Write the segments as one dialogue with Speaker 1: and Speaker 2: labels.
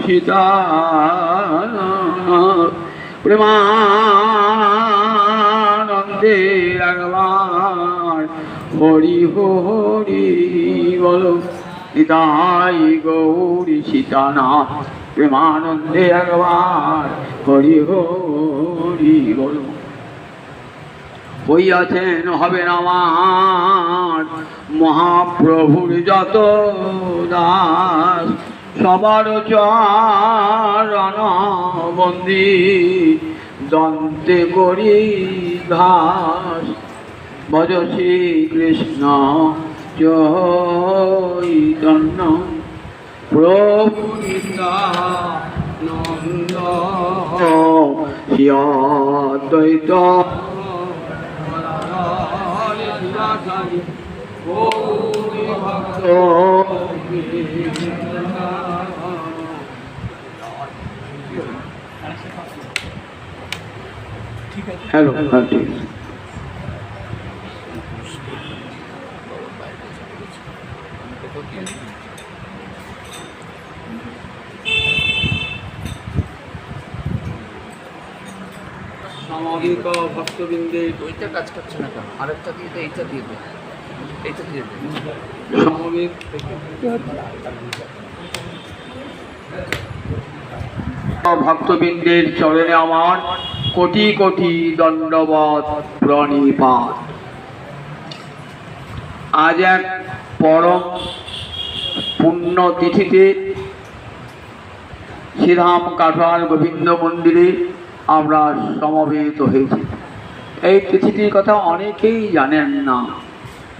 Speaker 1: সীতা প্রেমানন্দে একবার হরি হরি বলো। নিতাই গৌরী সীতানাথ প্রেমানন্দে একবার হরি হরি বলো। হইয়াছেন হবেন আমার মহাপ্রভুর যত দাস, সবার চরণ বন্দি দন্তে করি ঘাস। ভজ শ্রী কৃষ্ণ চৈতন্য প্রভু নিত্যানন্দ শ্রী অদ্বৈত হ্যালো ঠিক সামাজিক ভক্তবৃন্দে
Speaker 2: ওইটা কাজ করছে না কেন? আরেকটা দিয়ে দে, এইটা দিয়ে দে, এইটা দিয়ে দে।
Speaker 1: সামাজিক ভক্তবৃন্দের চরণে আমার কোটি কোটি দণ্ডবত প্রণিপাত। আজ এক পরম পুণ্য তিথিতে শ্রীধাম কাটোয়ার গোবিন্দ মন্দিরে আমরা সমবেত হয়েছি। এই তিথিটির কথা অনেকেই জানেন না,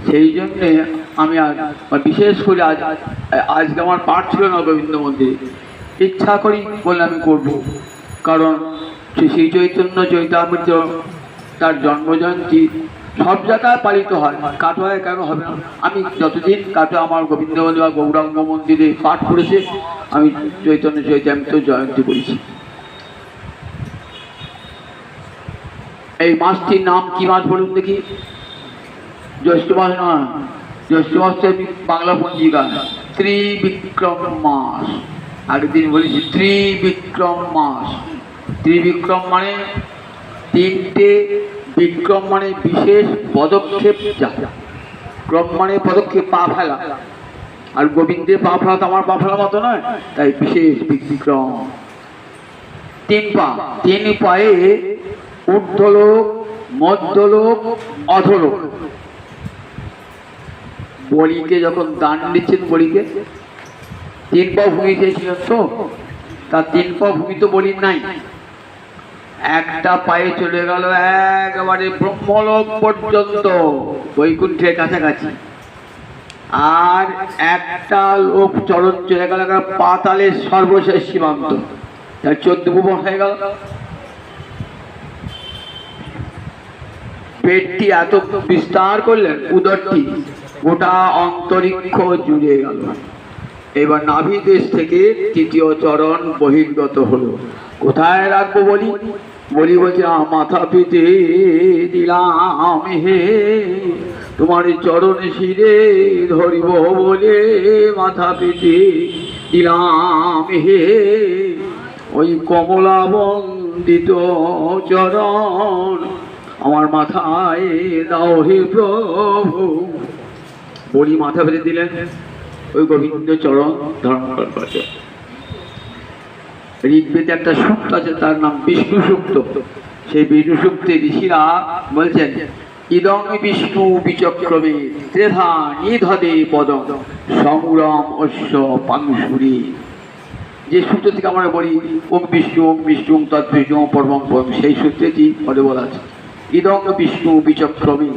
Speaker 1: সেই জন্যে আমি বিশেষ করে আজকে আমার পাঠ ছিল না গোবিন্দ মন্দিরে, ইচ্ছা করি বলে আমি করব। কারণ শ্রী চৈতন্য চৈতামৃত তার জন্মজয়ন্তী সব জায়গায় পালিত হয়, কাটোয়ায় কেন হবে না? আমি যতদিন কাটোয়া আমার গোবিন্দ মন্দির বা গৌরাঙ্গ মন্দিরে পাঠ করেছে, আমি চৈতন্য চৈতামৃত জয়ন্তী করেছি। এই মাসটির নাম কি মাস বলুন দেখি? জ্যৈষ্ঠ মাস নয়, জ্যৈষ্ঠ মাস তো বাংলা পঞ্জিকা ত্রিবিক্রম মাস। আগের দিন বলেছি ত্রিবিক্রম মাস। ত্রিবিক্রম মানে তিনটে, বিক্রম মানে বিশেষ পদক্ষেপ, যা ক্রম মানে পদক্ষেপ, পা ফেলা। আর গোবিন্দের পা ফেলা তো আমার পা ফেলার মতো নয়, তাই বিশেষ বিক্রম। তিন পা, তিন পায়ে ঊর্ধ্বলোক, মধ্যলোক, অধোলোক। বলিকে যখন দান দিচ্ছেন, বলিকে তিন পা ভূমি চেয়েছিলেন তো, তার তিন পা ভূমি তো বলির নাই। একটা পায়ে চলে গেল একেবারে ব্রহ্মলোক পর্যন্ত, বৈকুণ্ঠের কাছাকাছি। আর একটা লোক চরণ চলে গেল পাতালের সর্বশেষ সীমান্ত, তার 14 ভুবন হয়ে গেল। পেটটি এত বিস্তার করলেন, উদরটি গোটা অন্তরিক্ষ জুড়ে গেল। এবার নাভি দেশ থেকে তৃতীয় চরণ বহির্গত হলো। কোথায় রাখবো বলি? বলি বলছে মাথা পেতে দিলাম হে, তোমার চরণ শিরে ধরিব বলে মাথা পেতে দিলাম হে। ওই কমলা বন্দিত চরণ আমার মাথায় দাও হে প্রভু। বলি মাথা পেতে দিলেন, ওই গোবিন্দ চরণ ধারণ করছে। ঋগ্বেদে একটা সূক্ত আছে, তার নাম বিষ্ণু সূক্ত। সেই বিষ্ণু সূক্তে ঋষিরা বলছেন ইদং বিষ্ণু বিচক্রমে ত্রেধা নিধদে পদম সংগ্রাম অশ্ব পাংশুরি। যে সূত্র থেকে আমরা বলি ওম বিষ্ণু তদ্বিষ্ণু পরমং পরম, সেই সূত্রেটি পরে বলা আছে ইদং বিষ্ণু বিচক্রমে।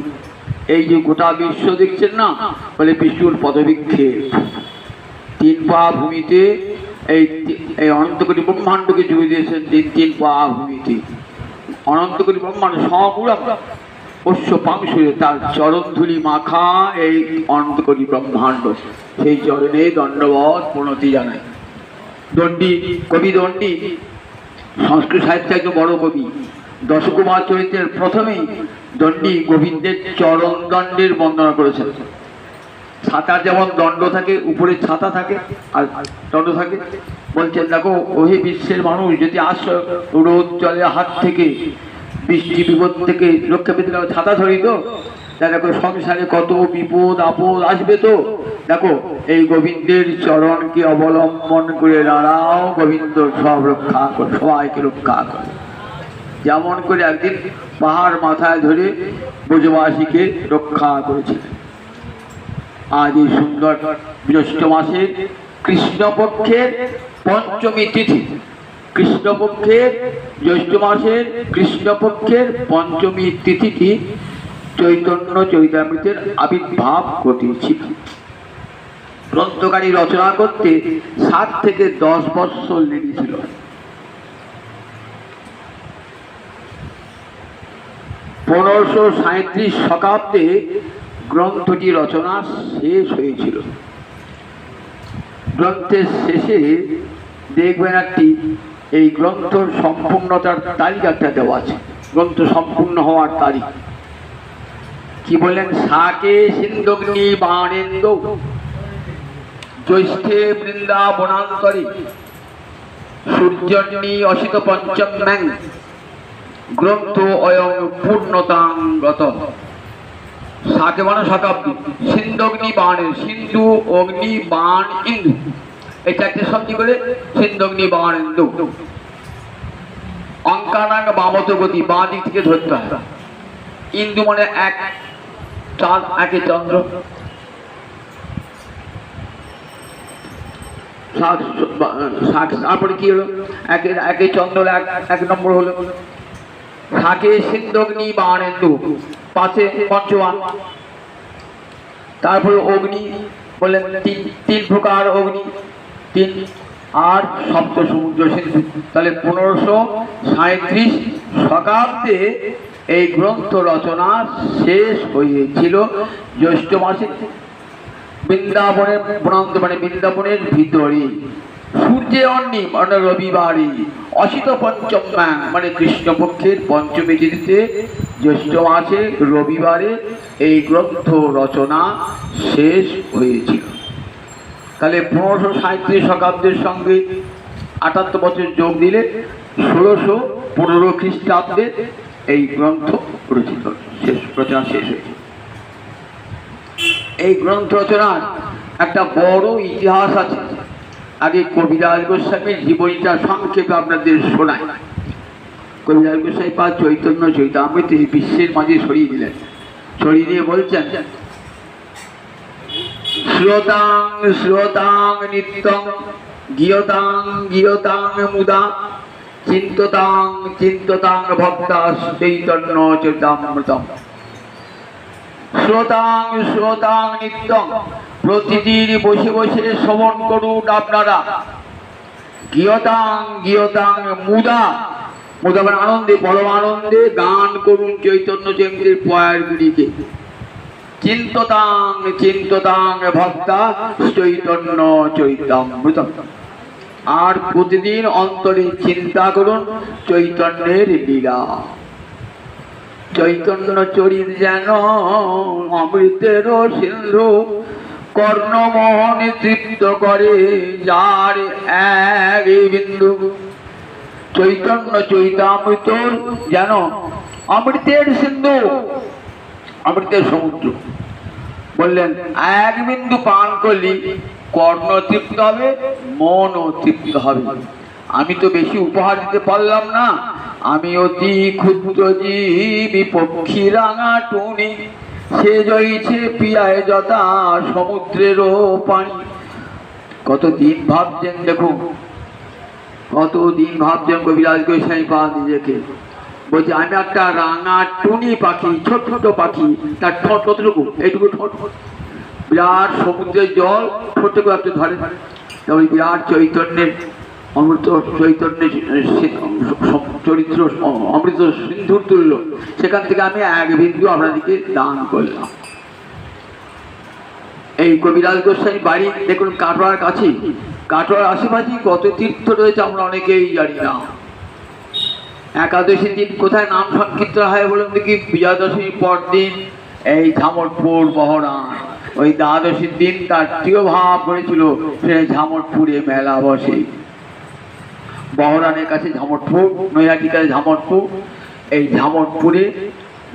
Speaker 1: এই যে গোটা বিশ্ব দেখছেন না, বলে বিষ্ণুর পদবিক্ষেপ। তিন পা ভূমিতে এই অনন্তকোটি ব্রহ্মাণ্ডকে জুড়ে দিয়েছেন তিন পা ভূমিতে। অনন্তকোটি ব্রহ্মাণ্ড সমগ্র অশ্ব পাংশুরে তার চরণ ধুলি মাখা এই অনন্তকোটি ব্রহ্মাণ্ড, সেই চরণে দণ্ডবত প্রণতি জানাই। দণ্ডী কবি, দণ্ডী সংস্কৃত সাহিত্যে একজন বড় কবি। দশকুমার চরিত্রের প্রথমেই দণ্ডী গোবিন্দের চরণ দণ্ডের বন্দনা করেছেন। ছাতার যেমন দণ্ড থাকে, উপরে ছাতা থাকে আর দণ্ড থাকে, বলছেন দেখো ওহে বিশ্বের মানুষ, যদি আসো রোদ জলের হাত থেকে, বৃষ্টি বিপদ থেকে রক্ষা পেতে গেলে ছাতা ধরি তো, তা দেখো সংসারে কত বিপদ আপদ আসবে, তো দেখো এই গোবিন্দের চরণকে অবলম্বন করে দাঁড়াও, গোবিন্দ সব রক্ষা করে, সবাইকে রক্ষা করে। যেমন করে একদিন পাহাড় মাথায় ধরে ব্রজবাসীকে রক্ষা করেছিলেন। আজ এই সুন্দর জ্যৈষ্ঠ মাসের কৃষ্ণপক্ষের পঞ্চমী তিথি, কৃষ্ণপক্ষের জ্যৈষ্ঠ মাসের কৃষ্ণপক্ষের পঞ্চমী তিথিটি চৈতন্য চরিতামৃতের আবির্ভাব ঘটিয়েছিল। গ্রন্থকারী রচনা করতে 7 থেকে 10 বৎসর লেগেছিল। পনেরোশো 37 শতাব্দে গ্রন্থটি রচনা শেষ হয়েছিল। গ্রন্থের শেষে দেখবেন একটি এই গ্রন্থর সম্পূর্ণতার তালিকাটা দেওয়া আছে, গ্রন্থ সম্পূর্ণ হওয়ার তারিখ। কি বললেন? শাকে সিন্ধগ্নি বাণেন্দ্র জ্যৈষ্ঠে বৃন্দাবনান্তরে সূর্যন্নি অসিত পঞ্চম্যাং গ্রন্থ অয়ং পূর্ণতাঙ্গত। শাকে মানে শতাব্দী, সিন্ধগ্নি বাণের, সিন্ধু অগ্নি বাণ ইন্দু, এই 4টে শব্দ করে সিন্ধগ্নি বাণ ইন্দু। অঙ্কানাঙ্গ বামত গতি, বাঁ দিক থেকে ধরতে হয়। ইন্দু মানে এক চাঁদ, একে চন্দ্র। তারপরে কি হলো? একে চন্দ্র, এক নম্বর হলো। শাকে সিন্ধগ্নি বাণেন্দু, পাশে পঞ্চবান। তারপরে অগ্নি বললেন, তিন প্রকার অগ্নি, 3, আর সপ্ত সমুদ্র সিন্ধু। তাহলে 1537 শতাব্দে এই গ্রন্থ রচনা শেষ হয়েছিল জ্যৈষ্ঠ মাসে বৃন্দাবনের বনান্ত, মানে বৃন্দাবনের ভিতরে। সূর্যে অন্নি মানে রবিবারে, অসিত পঞ্চম্যা মানে কৃষ্ণপক্ষের পঞ্চমী তিথিতে জ্যৈষ্ঠ মাসে রবিবারে এই গ্রন্থ রচনা শেষ হয়েছিল। তাহলে 1537 শতাব্দের সঙ্গে 78 বছর যোগ দিলে 1615 খ্রিস্টাব্দে এই গ্রন্থ রচিত রচনা শেষ হয়েছে। এই গ্রন্থ রচনার একটা বড় ইতিহাস আছে। আগে কবিরাজ গোস্বামীর জীবনীটা সংক্ষেপে আপনাদের শোনায়। কবিরাজ গোস্বামী পা চৈতন্য চরিতামৃতে বিশ্বের মাঝে ছড়িয়ে দিলেন। ছড়িয়ে দিয়ে বলছেন, শ্রোতাং শ্রোতাং নিত্যং গীয়তাং গীয়তাং মুদা চিন্ততাং চিন্ততাং ভক্তা চৈতন্য চরিতামৃতম। শ্রোতাং শ্রোতাং নিত্যং, প্রতিদিন বসে বসে শ্রবণ করুন আপনারা। গীয়তাং গীয়তাং মুদা, মুদা মানে আনন্দে, পরম আনন্দে গান করুন চৈতন্য চরিতামৃতের পয়ারগুলিকে। চিন্ততাং চিন্ততাং ভক্তা চৈতন্য চরিতামৃতম, আর প্রতিদিন অন্তরে চিন্তা করুন চৈতন্যের লীলা। চৈতন্য চরিত যেন অমৃতের সিন্ধু, কর্ণমোহন তৃপ্ত করে যার এক বিন্দু। চৈতন্য চরিতামৃত যেন অমৃতের সিন্ধু, অমৃতের সমুদ্র। বললেন এক বিন্দু পান করলি কর্ণ তৃপ্ত হবে, মনও তৃপ্ত হবে। আমি তো বেশি উপহার দিতে পারলাম না, আমি অতি ক্ষুদ্র জীবী পক্ষী রাঙা টুনি, সে জয়ছে পিয়ায় যথা সমুদ্রেরও পানি। কতদিন ভাবছেন, দেখুন কতদিন ভাবছেন কবিরাজ গোস্বামী পা নিজেকে। বলছে আমি একটা রাঙা টুনি পাখি, ছোট ছোট পাখি, তার ঠোঁট কতটুকু, এইটুকু ঠোঁট, বিরাট সমুদ্রের জল ঠোঁটটুকু একটু ধরে। ওই বিরাট চৈতন্যের অমৃত, চৈতন্যের চরিত্র অমৃত সিন্ধুর তুল্য, সেখান থেকে আমি এক বিন্দু আপনাদেরকে দান করলাম। এই কবিরাজ গোস্বামী বাড়ি দেখুন কাটোয়ার কাছে, কাটোয়ার আশেপাশে কত তীর্থ রয়েছে আমরা অনেকেই জানি না। একাদশী দিন কোথায় নাম সংকীর্তন হয় বলুন দেখি? বিজয়া দশমীর পর দিন এই ঝামরপুর বহরান, ওই দ্বাদশীর দিন তার প্রিয় ভাব করেছিল সে ঝামটপুরে মেলা বসে। বহরানের কাছে ঝামটপুর, নৈহাটির কাছে ঝামটপুর। এই ঝামটপুরে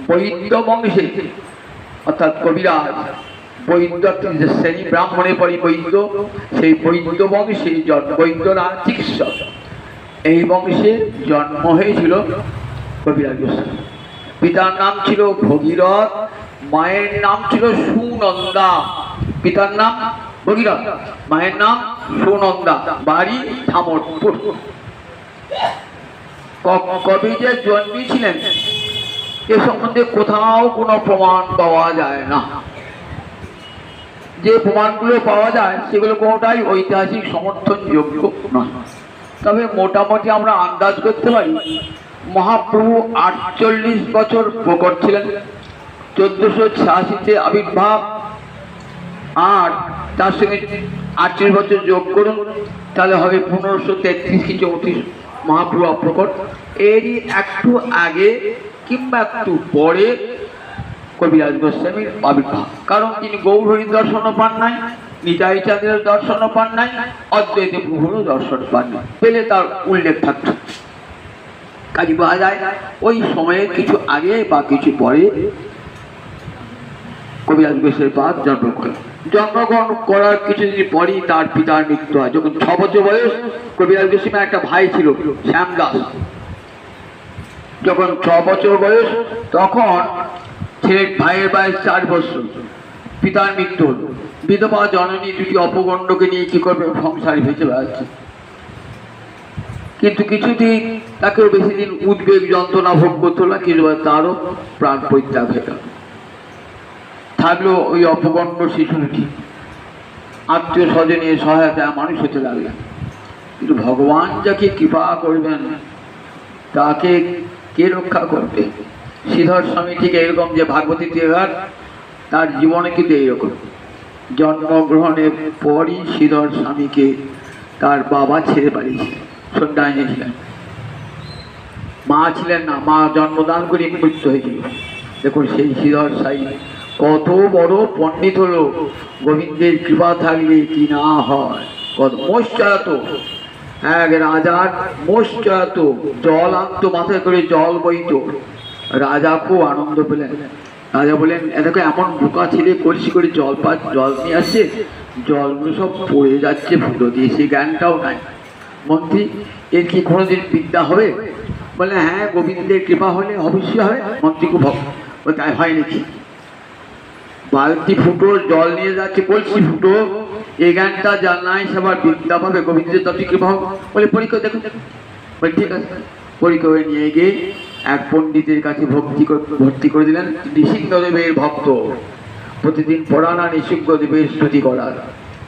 Speaker 1: বৈদ্য বংশে অর্থাৎ কবিরাজ বৈদ্য শ্রেণী ব্রাহ্মণে পরি বৈদ্য, সেই বৈদ্য বংশে জন্ম, বৈদ্যরা চিকিৎসক, এই বংশে জন্ম হয়েছিল কবিরাজ গোস্বামী। পিতার নাম ছিল ভগীরথ, মায়ের নাম ছিল সুনন্দা। পিতার নাম ভগীরথ, মায়ের নাম সুনন্দা, বাড়ি ঝামটপুর। কবি যে জন্মেছিলেন এ সম্বন্ধে কোথাও কোনো প্রমাণ পাওয়া যায় না। যে প্রমাণগুলো পাওয়া যায় সেগুলো কোনোটাই ঐতিহাসিক সমর্থনযোগ্য নয়। তবে মোটামুটি আমরা আন্দাজ করতে পারি মহাপ্রভু 48 বছর প্রকট ছিলেন, 1486-তে আবির্ভাব, আর তার সঙ্গে 38 বছর যোগ করুন, তাহলে হবে 1533 কি 34 মহাপ্রভু প্রকট। এরই একটু আগে কিংবা একটু পরে কবিরাজ গোস্বামীর আবির্ভাব। কারণ তিনি গৌরহরির দর্শনও পান নাই, নিতাই চাঁদের দর্শনও পান নাই, অদ্বৈত প্রভুরও দর্শন পান নাই, পেলে তার উল্লেখ থাকত। কাজে পাওয়া যায় ওই সময়ে কিছু আগে বা কিছু পরে কবিরাজ গোস্বামীর পাদ জন্ম করেন। জন্মগ্রহণ করার কিছুদিন পরই তার পিতার মৃত্যু হয়। যখন 6 বছর বয়স, কবিরাজ গোস্বামীর একটা ভাই ছিল শ্যামদাস। যখন 6 বছর বয়স তখন ছেলের ভাইয়ের বয়স 4 বছর, পিতার মৃত্যু হল। বিধবা জননী দুটি অপগণ্ডকে নিয়ে কি করবে, সংসারে ভেসে বেড়াচ্ছে। কিন্তু কিছুদিন তাকেও বেশি দিন উদ্বেগ যন্ত্রণা ভোগ করতে হলো, কিন্তু তারও প্রাণ পরিত্যাগ হয়ে গেল। থাকলো ওই অপগণ্ড শিশুটি, আত্মীয় স্বজনের সহায়তায় মানুষ হতে লাগলেন। কিন্তু ভগবান যাকে কৃপা করবেন তাকে কে রক্ষা করবে? শ্রীধর স্বামী ঠিক এরকম, যে ভাগবতী তীর্থার তার জীবনে কিন্তু এইরকম। জন্মগ্রহণের পরই শ্রীধর স্বামীকে তার বাবা ছেড়ে পাঠিয়েছিলেন, সন্ধ্যায় ছিলেন, মা ছিলেন না, মা জন্মদান করে মৃত্যু হয়েছিল। দেখুন সেই শ্রীধর স্বামী কত বড় পণ্ডিত হলো, গোবিন্দের কৃপা থাকলে কি না হয়। কত মোশ্চয়াত, এক রাজার মোশ্চয়াত, জল আনতো, মাথায় করে জল বইত। রাজা খুব আনন্দ পেলেন। রাজা বলেন, এটাকে এমন বোকা ছেলে কলসি করে জল নিয়ে আসছে, জলগুলো সব পড়ে যাচ্ছে ফুটো দিয়ে, সেই জ্ঞানটাও নাই। মন্ত্রী, এর কি কোনোদিন বিদ্যা হবে? বলে, হ্যাঁ, গোবিন্দের কৃপা হলে অবশ্যই হবে। মন্ত্রী খুব তাই হয় নাকি? বালতি ফুটো জল নিয়ে যাচ্ছে, কলসি ফুটো, এই জ্ঞানটা যার নাই সবার বিদ্যা পাবে, গোবিন্দের তত কৃপা হবে। বলে, পরীক্ষা দেখুন। বলে, ঠিক আছে। পরীক্ষা করে নিয়ে গিয়ে এক পণ্ডিতের কাছে ভর্তি করে দিলেন। নৃসিংহদেবের ভক্ত, প্রতিদিন পড়ানা নৃসিংহদেবের স্তুতি করার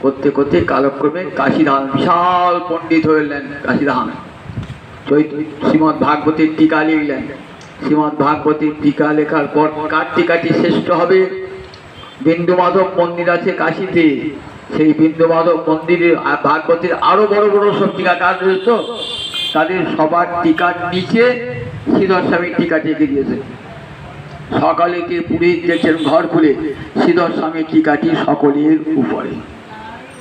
Speaker 1: করতে করতে কালক্রমে কাশীধাম বিশাল পণ্ডিত হইলেন। কাশীধাম শ্রীমৎ ভাগবতের টিকা লিখলেন। শ্রীমৎ ভাগবতের টিকা লেখার পর কার টিকাটি শ্রেষ্ঠ হবে? বিন্দু মাধব মন্দির আছে কাশীতে, সেই বিন্দু মাধব মন্দিরে ভাগবতের আরো বড় বড় সব টিকাকার রয়েছে, তাদের সবার টিকার নিচে শ্রীধর স্বামীর টিকাটি এঁকে দিয়েছে। সকালে কে পুরোহিত দেখছেন ঘর খুলে, শ্রীধর স্বামীর টিকাটি সকলের উপরে।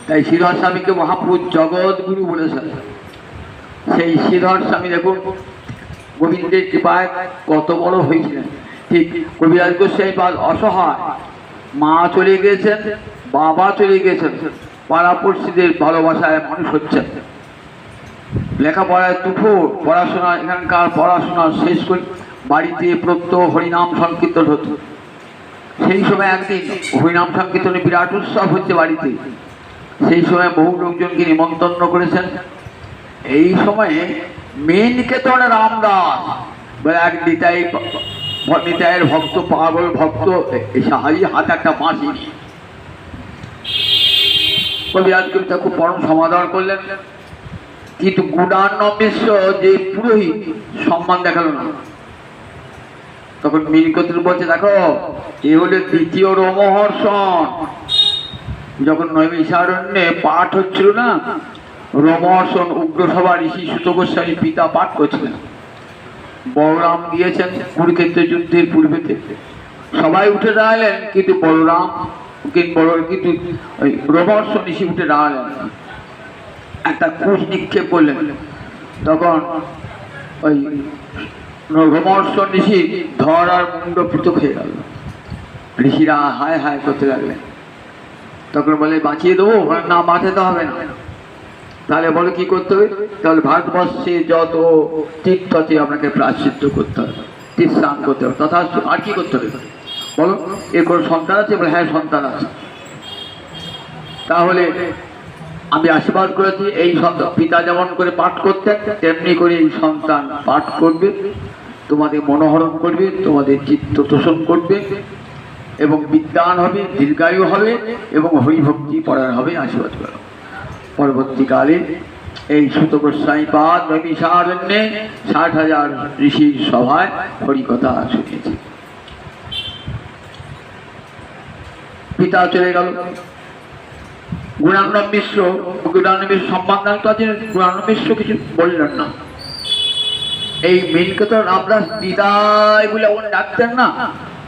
Speaker 1: তাই শ্রীধর স্বামীকে মহাপ্রভু জগৎ গুরু বলেছেন। সেই শ্রীধর স্বামী দেখুন গোবিন্দের কৃপায় কত বড় হয়েছিলেন। ঠিক কবিরাজ গোস্বামী অসহায়, মা চলে গিয়েছেন, বাবা চলে গিয়েছেন, পাড়াপড়শিদের ভালোবাসায় মানুষ হচ্ছেন, লেখাপড়ায় তুফো, পড়াশোনা, এখানকার পড়াশোনা শেষ করে বাড়িতে প্রত্যহ হরিনাম সংকীর্তন হতো। সেই সময় একদিন হরিনাম সংকীর্তনে বিরাট উৎসব হচ্ছে বাড়িতে। সেই সময় বহু লোকজনকে নিমন্ত্রণ করেছেন। এই সময়ে মেনকেতন রামদাস বলে এক নিতাইয়ের ভক্ত, পাগল ভক্ত, সাহায্য হাতে একটা বাঁশি নিয়ে কবিরাজ কবিতা খুব পরম সমাদর করলেন। কিন্তু গুণান্ন মিশ্র যে পুরোহিত সম্মান দেখালো না। তখন মিনকতুল বলছে, দেখো এ হলে দ্বিতীয় রোমহর্ষণ। যখন নৈমিষারণ্যে পাঠ হচ্ছিল না, রোমহর্ষণ উগ্রসভা ঋষি সুত গোস্বামী পিতা পাঠ করছিলেন। বলরাম দিয়েছেন কুরুক্ষেত্র যুদ্ধের পূর্বেতে, সবাই উঠে দাঁড়ালেন, কিন্তু বলরাম কিন্তু ওই রোমহর্ষ ঋষি উঠে দাঁড়ালেন না। একটা কুশ নিক্ষেপ করলেন। তখন ওই রোমহর্ষ ঋষি ধর আর মুন্ড পৃথক হয়ে গেল। ঋষিরা হায় হায় করতে লাগলেন। তখন বলে বাঁচিয়ে দেবো, না বাঁচাতে হবে না। তাহলে বলো কি করতে হবে? তাহলে ভারতবর্ষে যত তীর্থ আছে আপনাকে প্রায়শ্চিত্ত করতে হবে, তীর্থান করতে হবে, তথা আর কি করতে হবে বলো? এর কোনো সন্তান আছে? বলে হ্যাঁ সন্তান আছে। তাহলে আমি আশীর্বাদ করেছি এই সন্তান, পিতা যেমন করে পাঠ করতেন তেমনি করে এই সন্তান পাঠ করবে, তোমাদের মনোহরণ করবে, তোমাদের চিত্ত তোষণ করবে এবং বিদ্যান হবে, দীর্ঘায়ু হবে এবং হরিভক্তি পরায়ণ হবে। আশীর্বাদ করো। পরবর্তীকালে এই সুত গোস্বামী পাদ নৈমিষারণ্যে 60,000 ঋষির সভায় হরিকথা শুনিয়েছে। পিতা চলে গেল। গুণানন্দ মিশ্র সম্মান দান তো আছে, গুণানন্দ মিশ্র কিছু বললেন না। এই মেনকে তো রামদাস দিদাই বলে এমন ডাকতেন না,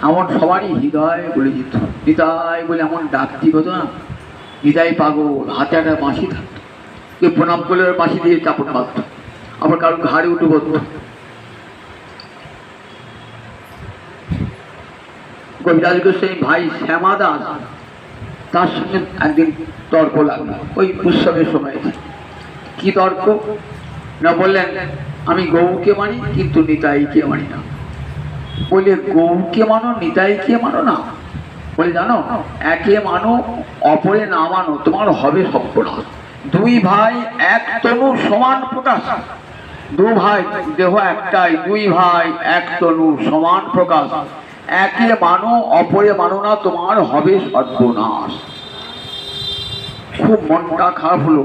Speaker 1: এমন সবারই হৃদয় বলে যেত। দিদাই বলে এমন ডাকতি হতো না, দিদাই পাগল। হাতে একটা বাঁশি থাকতো, কেউ প্রণাম করলে বাঁশি দিয়ে চাপড় মারত, আবার কারোর ঘাড়ে উঠে বলতো। কবিরাজ গোস্বামী ভাই শ্যামা দাস, তার সঙ্গে একদিন তর্ক লাগলো ওই উৎসবের সময়। কি তর্ক না? বললেন আমি গৌকে মানি কিন্তু নিতাইকে মানি না। বলে গৌকে মানো নিতাইকে মানো না? বলে জানো, একে মানো অপরে না মানো, তোমার হবে সর্বনাশ। দুই ভাই এক তনু সমান প্রকাশ। দু ভাই দেহ একটাই, দুই ভাই এক তনু সমান প্রকাশ। একে মানো অপরে মানো না, তোমার হবে সর্বনাশ। খুব মনটা খারাপ হলো।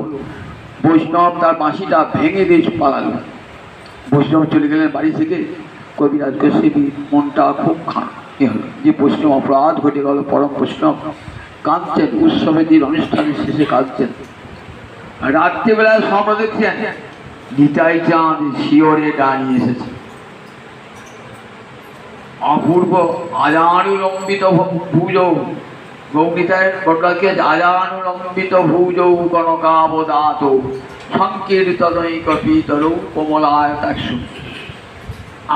Speaker 1: বৈষ্ণব তার বাঁশিটা ভেঙে দিয়ে পালালো। বৈষ্ণব চলে গেলেন বাড়ি থেকে। কবিরাজ গোস্বামী মনটা খুব খারাপ হলো যে বৈষ্ণব অপরাধ ঘটে গেল। পরম বৈষ্ণব কাঁদছেন, উৎসবের দিন অনুষ্ঠানের শেষে কাঁদছেন। রাত্রিবেলায় স্বপ্ন দেখছেন নিতাই চাঁদ শিওরে দাঁড়িয়ে এসেছে। অপূর্ব আজানুলম্বিত ভুজৌ, গৌরীতায়ের বটগাকে আজানুলম্বিত ভুজৌ কনকাবদাত সংকীর্তনৈক পীতরৌ কোমলায়তাক্ষু।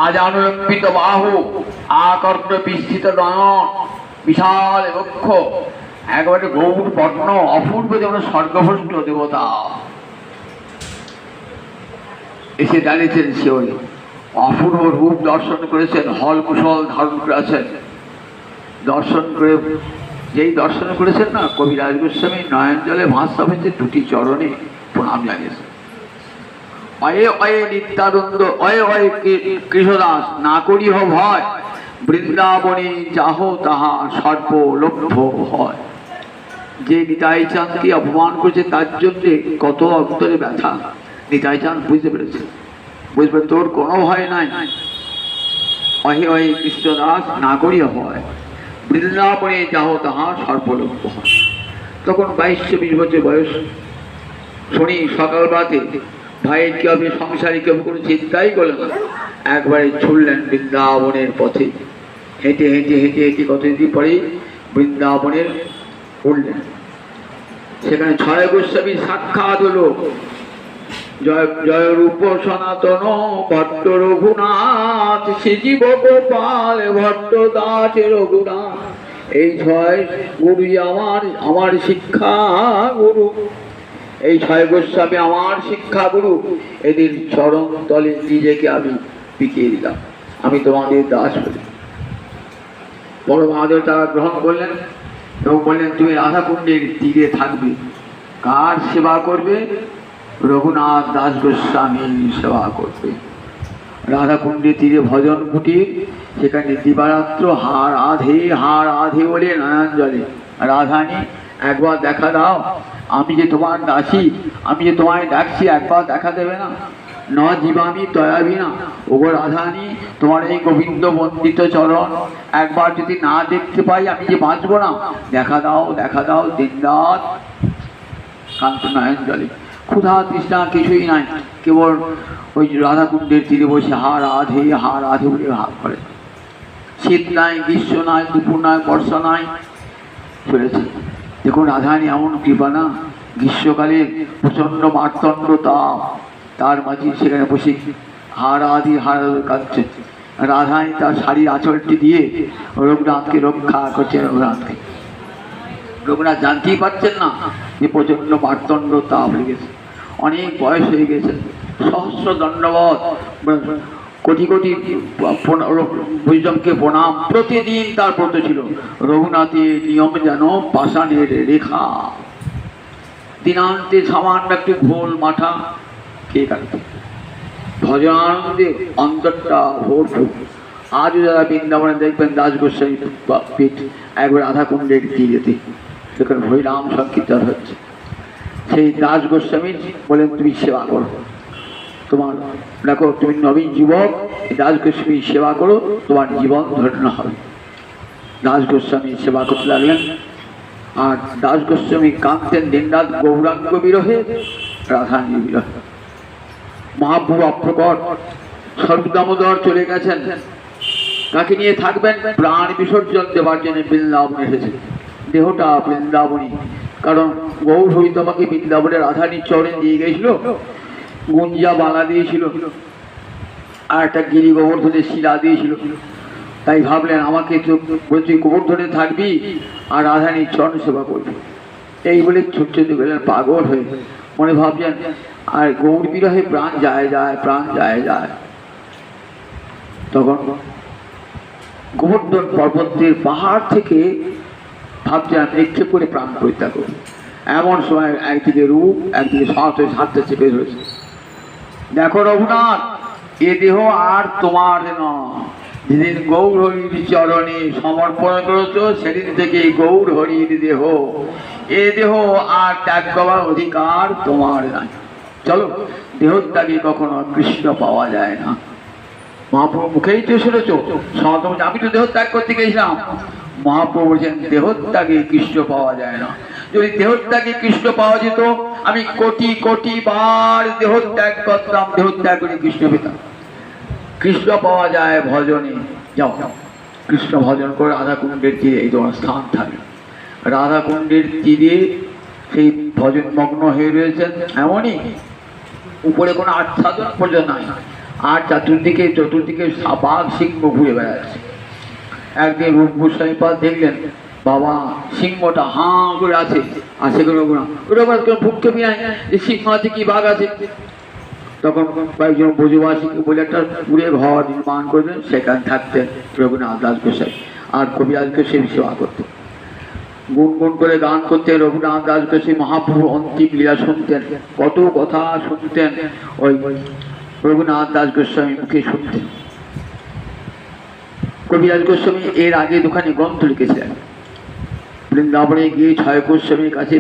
Speaker 1: আজানুলম্বিত বাহু, আকর্ণ বিস্তৃত নয়ন, বিশাল বক্ষ, একেবারে গৌর বর্ণ, অপূর্ব যেমন স্বর্গভ্রষ্ট দেবতা এসে দাঁড়িয়েছেন শিওরে। অপূর্ব রূপ দর্শন করেছেন, হল কুশল ধারণ করে আছেন। দর্শন করে যেই দর্শন করেছেন না, কবিরাজ গোস্বামী নয়ন জলে ভাসা হয়েছে, দুটি চরণে প্রণাম জানিয়েছেন। অয়ে অয়ে নিত্যানন্দ, অয়ে অয়ে কৃষ্ণদাস, না করিহ ভয়, বৃন্দাবনে যাহ তাহা সর্বলভ্য হয়। যে নিতাই চাঁদকে অপমান করেছে তার জন্য কত অন্তরে ব্যথা, নিতাই চাঁদ বুঝতে পেরেছে। বুঝবে তোর কোনো ভয় নাই। অহে অহে কৃষ্ণদাস, না করিয়া হয়, বৃন্দাবনে যাহ তাহা সর্বলভ্য হয়। তখন 22-24 বছর বয়স। শনি সকালবেলাতে ভাইয়ের কি হবে, সংসারে কেউ কোনো চিন্তাই করলেন না। একবারে ছুটলেন বৃন্দাবনের পথে। হেঁটে হেঁটে হেঁটে হেঁটে কতদিন পরে বৃন্দাবনের উঠলেন। সেখানে 6 গোস্বামীর সাক্ষাৎ হলো। জয় জয় রূপ সনাতন ভট্ট রঘুনাথ, শ্রীজীব গোপাল ভট্ট দাস রঘুনাথ। এই 6 গুরুই আমার শিক্ষা গুরু। এই 6 গোস্বামী আমার শিক্ষা গুরু। এদের চরণ তলে নিজেকে আমি বিকিয়ে দিলাম, আমি তোমাদের দাস বলি। বড় মহাদেব তারা গ্রহণ করলেন এবং বললেন তুমি রাধাকুণ্ডের তীরে থাকবে। কার সেবা করবে? রঘুনাথ দাস গোস্বামীর সেবা করবে। রাধাকুণ্ডের তীরে ভজন কুটির, সেখানে দিবারাত্র হার আধে বলে নয়ন জলে, রাধানি একবার দেখা দাও, আমি যে তোমার দাসী, আমি যে তোমায় ডাকছি, একবার দেখা দেবে না? ন জীবামি তয়াবি না। ওগো রাধানি, তোমার এই গোবিন্দ বন্দিত চরণ একবার যদি না দেখতে পাই আমি যে বাঁচবো না, দেখা দাও দেখা দাও। দিনরাত কান্ত নয়ন জলে, ক্ষুধা তৃষ্ণা কিছুই নাই, কেবল ওই রাধাকুণ্ডের তীরে বসে হার আধে বলে ভাব করে। শীত নাই, গ্রীষ্ম নাই, দুপুর নাই, বর্ষা নাই, চলেছে। দেখুন রাধারানী এমন কৃপা না, গ্রীষ্মকালে প্রচণ্ড মার্তণ্ড তাপ, তার মাঝে সেখানে বসে হারাদি কাঁদছে। রাধারানী তার শাড়ির আঁচলটি দিয়ে রঘুনাথকে রক্ষা করছে। রঘুনাথ জানতেই পারছেন না যে প্রচণ্ড মার্তণ্ড তাপ লেগেছে, অনেক বয়স হয়ে গেছে। সহস্র দণ্ডবত, কোটি কোটি বৈষ্ণবকে প্রণাম। প্রতিদিন তার ব্রত ছিল। রঘুনাথের নিয়ম যেন পাষাণের রেখা, দিনান্তে সামান্য একটু ঘোল মাঠা কে কাটত, ভজনানন্দে অন্তরটা ভরপুর। আজও যারা বৃন্দাবনে দেখবেন দাস গোস্বামী পীঠ একবার আধা কুণ্ডের তীরেতে সেখানে হরিনাম সংকীর্তন হচ্ছে। সেই দাস গোস্বামী বলেন তুমি সেবা করো, তোমার দেখো তুমি নবীন যুবক, দাস গোস্বামী সেবা করো, তোমার জীবন ধন্য হবে। দাস গোস্বামী সেবা করতে লাগলেন। আর দাস গোস্বামী কাঁদতেন দিনরাত গৌরাঙ্গ বিরহে, রাধারানী বিরহে। মহাপ্রভু অপ্রকট সর্বদামোদর চলে গেছেন, তাকে নিয়ে থাকবেন। প্রাণ বিসর্জন দেওয়ার জন্য বৃন্দাবনে এসেছে, দেহটা বৃন্দাবনী। কারণ গৌর হইত আমাকে বৃন্দাবনে রাধারানীর চরণে দিয়ে গেছিল, গুঞ্জা বালা দিয়েছিল, আর একটা গিরি গোবর্ধনের শিলা দিয়েছিল। তাই ভাবলেন আমাকে তুই গোবর্ধনে থাকবি আর রাধারানীর চরণ সেবা করবি। এই বলে ছোট্ট গেলেন পাগল হয়ে, মনে ভাবছেন আর গৌর বিরহে প্রাণ যায় যায়, প্রাণ যায় যায়। তখন গোবর্ধন পর্বতের পাহাড় থেকে ভাবছেন নিক্ষেপ করে প্রাণ পরিত্যাগ করবে। এমন সময় একদিকে রূপ, একদিকে সাথে চেপে ধরেছে। দেখো রঘুনাথ, এ দেহ আর তোমার নয়। যেদিন গৌর হরির চরণে সমর্পণ করেছ সেদিন থেকে গৌর হরির দেহ, এ দেহ আর ত্যাগ করার অধিকার তোমার নাই। চলো, দেহত্যাগে কখনো কৃষ্ণ পাওয়া যায় না। মহাপ্রভু মুখেই তো শুনেছ, সনাতন আমি তো দেহত্যাগ করতে গেছিলাম। মহাপ্রভু বলছেন দেহত্যাগে কৃষ্ণ পাওয়া যায় না। যদি দেহত্যাগে কৃষ্ণ পাওয়া যেত, আমি কোটি কোটি বার দেহত্যাগ করতাম, দেহত্যাগ করে কৃষ্ণ পেতাম। কৃষ্ণ পাওয়া যায় ভজনে। যাও কৃষ্ণ ভজন করে রাধাকুণ্ডের তীরে এই তোমার স্থান থাকে। রাধাকুণ্ডের তীরে সেই ভজন মগ্ন হয়ে রয়েছেন। এমনই উপরে কোনো আচ্ছাদন পর্যন্ত নাই, আর চতুর্দিকে বাঘ সিংহ ঘুরে বেড়াচ্ছে। একদিন রূপ গোস্বামী পাদ দেখলেন বাবা সিংহটা হাঁ করে আছে, আর সেগুলো ওটা ভূক্ষেপী নাই যে সিংহ আছে কি বাঘ আছে। তখন কয়েকজন ব্রজবাসীকে বলে একটা পুরে ঘর নির্মাণ করবেন, সেখানে থাকতেন রঘুনাথ দাস গোস্বামী। আর কবিরাজ গোস্বামী সেবা করতেন, গুনগুন করে গান করতেন। রঘুনাথ দাস গোস্বামী মহাপ্রভু অন্তিম লীলা শুনতেন, কত কথা শুনতেন ওই রঘুনাথ দাস গোস্বামী মুখে শুনতেন। কবিরাজ গোস্বামী এর আগে দুখানি গ্রন্থ লিখেছিলেন। বৃন্দাবনে গিয়ে ছয় গোস্বামীর কাছে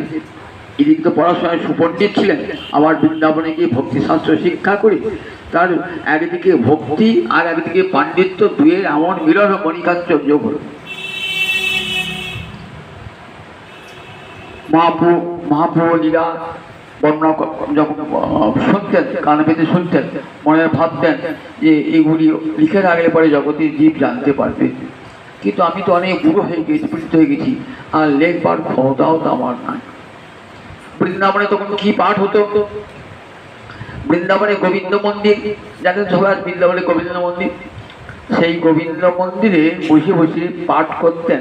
Speaker 1: এদিক তো পড়াশোনায় সুপণ্ডিত ছিলেন, আবার বৃন্দাবনে গিয়ে ভক্তিশাস্ত্র শিক্ষা করে তার একদিকে ভক্তি আর একদিকে পাণ্ডিত্য দুয়ের এমন মিলন মণিকাঞ্চন যোগ হল। মহাপ্রভু লীলা বর্ণনা যখন শুনতেন, কানে পেতে শুনতেন, মনে ভাবতেন যে এগুলি লিখে রাখলে পরে জগতের জীব জানতে পারবে। কিন্তু আমি তো অনেক বুড়ো হয়ে গেছি, পীড়িত হয়ে গেছি, আর লেখবার ক্ষমতাও তো আমার নাই। বৃন্দাবনে তখন কি পাঠ হতো? বৃন্দাবনে গোবিন্দ মন্দির, জানেন সবাই বৃন্দাবনে গোবিন্দ মন্দির। সেই গোবিন্দ মন্দিরে বসে বসে পাঠ করতেন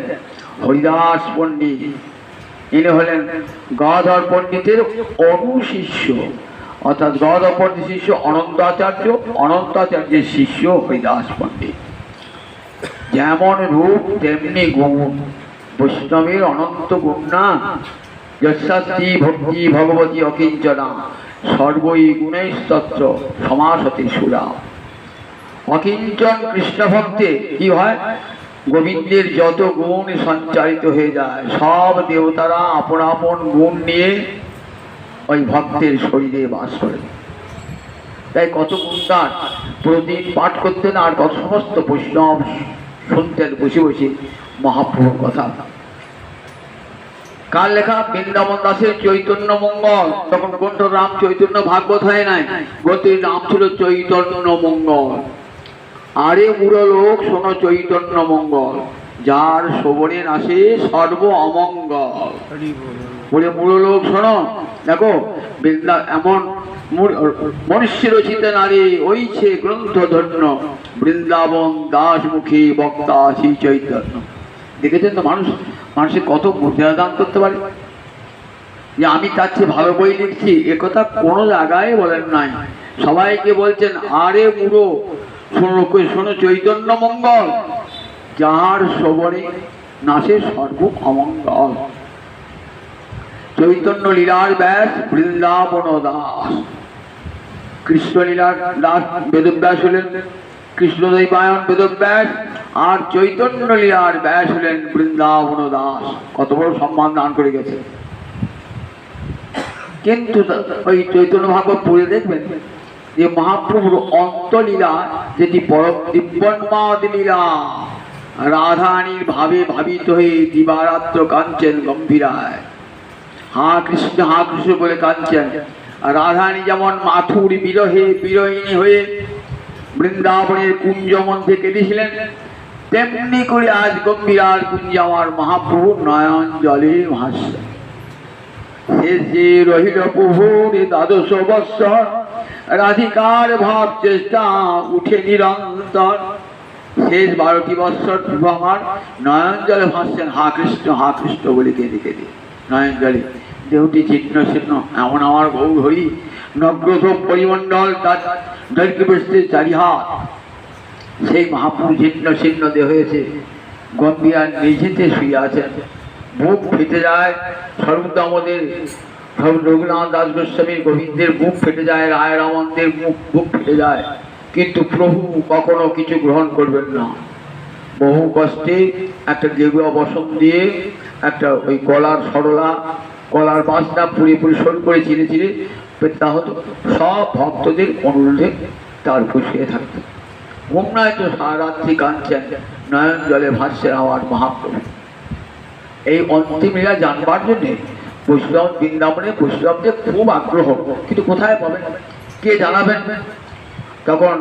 Speaker 1: হরিদাস পণ্ডিত। ইনি হলেন গদাধর পণ্ডিতের অনুশিষ্য, অর্থাৎ গদাধর পণ্ডিত শিষ্য অনন্তাচার্য, অনন্তাচার্যের শিষ্য হরিদাস পণ্ডিত। যেমন রূপ তেমনি গুণ, বৈষ্ণবের অনন্ত গুণ না। যস্যাস্তি ভক্তি ভগবতী অকিঞ্চনা, সর্বই গুণৈস্তত্র সমাসতে সুরা। অকিঞ্চন কৃষ্ণ ভক্তে কি হয়? গোবিন্দের যত গুণ সঞ্চারিত হয়ে যায়, সব দেবতারা আপন আপন গুণ নিয়ে ওই ভক্তের শরীরে বাস করে। তাই কত গুণগান প্রতিদিন পাঠ করতেন, আর কত সমস্ত বৈষ্ণব শুনতেন বসে বসে মহাপ্রভুর কথা। কার লেখা? বৃন্দাবন দাসের চৈতন্য মঙ্গল। তখন গ্রন্থ রাম চৈতন্য ভাগবত হয় নাই, গ্রন্থের নাম ছিল চৈতন্য মঙ্গল। আরে বুড়ো লোক শোনো চৈতন্য মঙ্গল। যার শোভনে নাশে সর্ব অমঙ্গল। বলে মূললোক শোনো, দেখো বৃন্দা এমন মনুষ্য রচিত নারী ওইছে গ্রন্থ ধন্য, বৃন্দাবন দাস মুখী বক্তা শ্রী চৈতন্য। দেখেছেন তো মানুষের কত মুদ্রা দান করতে পারে, যে আমি তার চেয়ে ভালো বই লিখছি একথা কোনো জায়গায় বলেন নাই। সবাইকে বলছেন আরে বুড়ো শোনো শোনো চৈতন্য মঙ্গল, যার শোভনে নাশে সর্ব অমঙ্গল। চৈতন্য লীলার ব্যাস বৃন্দাবন দাস, কৃষ্ণ লীলার দাস বেদব্যাস হলেন কৃষ্ণদৈপায়ন বেদব্যাস, আর চৈতন্য লীলার ব্যাস হলেন বৃন্দাবন দাস। কত বড় সম্মান দান করে গেছে। কিন্তু ওই চৈতন্য ভাগবত পড়ে দেখবেন যে মহাপ্রভুর অন্তলীলা, যেটি পরম দিব্যন্মাদ লীলা, রাধারানীর ভাবে ভাবিত হয়ে দিবারাত্র কাঞ্চন গম্ভীরায় হা কৃষ্ণ বলে কাঞ্চন। আর রাধারানী যেমন মাথুর বিরহে বিরহিনী হয়ে বৃন্দাবনের কুঞ্জ মধ্যে কেঁদেছিলেন, তেমনি করে আজ গম্ভীরার কুঞ্জ আমার মহাপ্রভুর নয়ন জলে ভাসছে। শেষ যে রহিল প্রভুর 12 বৎসর, রাধিকার ভাব চেষ্টা উঠে নিরন্তর। শেষ 12টি বৎসর প্রভু আমার নয়ন জলে ভাসছেন হা কৃষ্ণ বলে কেঁদে কেঁদে নয়ন জলে। দেহটি ছিন্ন ছিন্ন এমন আমার গৌর হরি, নগ্রথ পরিমণ্ডল তার দৈর্ঘ্য বসতে 4 হাত। সেই মহাপুরুষ ছিন্ন ছিন্ন দেহ হয়েছে, গম্ভীর মেঝেতে শুয়ে আছেন। বুক ফেটে যায় সর্বদামদের রঘুনাথ দাস গোস্বামীর গোবিন্দের বুক ফেটে যায়, রায় রামনদের বুক ফেটে যায়, কিন্তু প্রভু কখনো কিছু গ্রহণ করবেন না। বহু কষ্টে একটা গেরুয়া বসন দিয়ে একটা ওই গলার সরলা গলার বাসটা পুড়ে সরু করে চিরে চিরে পেতা হতো। সব ভক্তদের অনুরোধে তার বসিয়ে থাকতো। ঘুম নয় তো সারা রাত্রি কাঁদছেন, নয়ন জলে ভাসছে আমার মহাপ্রভু। এই অন্তিম লীলা জানবার জন্যে বৈষ্ণব বৃন্দাবনে বৈষ্ণবদের খুব আগ্রহ, কিন্তু কোথায় পাবেন, কে জানাবেন? তখন